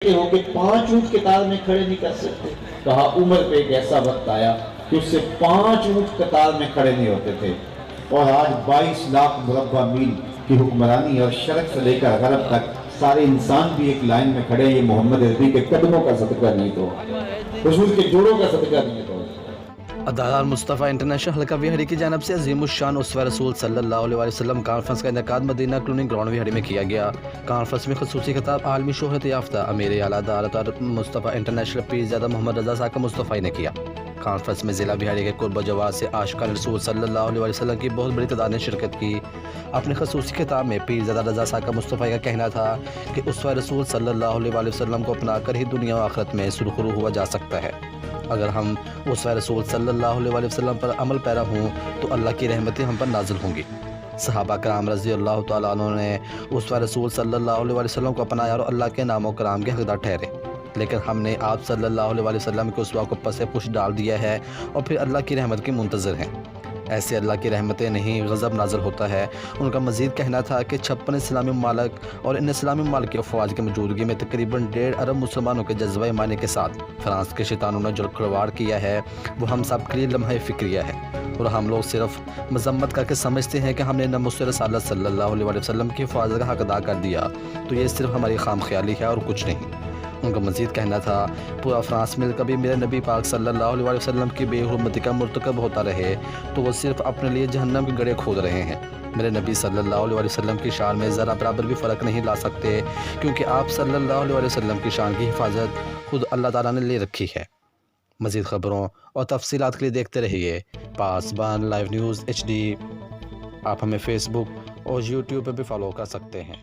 ہو کہ 5 اونٹ قطار میں کھڑے نہیں کر سکتے. کہا عمر پہ ایک ایسا وقت آیا کہ اس سے 5 اونٹ قطار میں کھڑے نہیں ہوتے تھے. اور آج 22 لاکھ مربع میل کی حکمرانی اور شرق سے لے کر غرب تک سارے انسان بھی ایک لائن میں کھڑے. یہ محمد عربی کے قدموں کا صدقہ نہیں تو, حضور کے جوڑوں کا صدقہ نہیں تو. ادارہ المصطفیٰ انٹرنیشنل حلقہ وہاڑی کی جانب سے عظیم الشان اسوہ رسول صلی اللہ علیہ وسلم کانفرنس کا انعقاد مدینہ کلوننگ گراؤنڈ وہاڑی میں کیا گیا. کانفرنس میں خصوصی خطاب عالمی شہرت یافتہ امیر اعلیٰ ادارہ المصطفیٰ انٹرنیشنل پیرزادہ محمد رضا صاحب مصطفیٰ نے کیا. کانفرنس میں ضلع وہاڑی کے قرب و جوار سے عاشقان رسول صلی اللہ علیہ وسلم کی بہت بڑی تعداد نے شرکت کی. اپنے خصوصی خطاب میں پیرزادہ رضا صاحب مصطفیٰ کا کہنا تھا کہ اسوہ رسول صلی اللہ علیہ وسلم کو اپنا کر ہی دنیا و آخرت میں سرخرو ہوا جا سکتا ہے. اگر ہم اسوہ رسول صلی اللہ علیہ وسلم پر عمل پیرا ہوں تو اللہ کی رحمتیں ہم پر نازل ہوں گی. صحابہ کرام رضی اللہ تعالیٰ عنہ نے اسوہ رسول صلی اللہ علیہ وسلم کو اپنایا اور اللہ کے نام و کرام کے حقدار ٹھہرے. لیکن ہم نے آپ صلی اللہ علیہ وسلم کے اسوہ کو پس پش ڈال دیا ہے اور پھر اللہ کی رحمت کے منتظر ہیں. ایسے اللہ کی رحمتیں نہیں غضب نازل ہوتا ہے. ان کا مزید کہنا تھا کہ 56 اسلامی ممالک اور ان اسلامی ممالک کی افواج کی موجودگی میں تقریباً 1.5 ارب مسلمانوں کے جذبہ ایمانی کے ساتھ فرانس کے شیطانوں نے جو کھلواڑ کیا ہے وہ ہم سب کے لیے لمحہ فکریہ ہے. اور ہم لوگ صرف مذمت کر کے سمجھتے ہیں کہ ہم نے ناموس رسالت صلی اللہ علیہ وسلم کی حفاظت کا حق ادا کر دیا تو یہ صرف ہماری خام خیالی ہے اور کچھ نہیں. ان کا مزید کہنا تھا پورا فرانس مل کبھی میرے نبی پاک صلی اللہ علیہ وسلم کی بے حرمتی کا مرتکب ہوتا رہے تو وہ صرف اپنے لیے جہنم کے گڑھے کھود رہے ہیں. میرے نبی صلی اللہ علیہ وسلم کی شان میں ذرا برابر بھی فرق نہیں لا سکتے کیونکہ آپ صلی اللہ علیہ وسلم کی شان کی حفاظت خود اللہ تعالیٰ نے لے رکھی ہے. مزید خبروں اور تفصیلات کے لیے دیکھتے رہیے پاسبان لائیو نیوز HD. آپ ہمیں فیس بک اور YouTube پہ بھی فالو کر سکتے ہیں.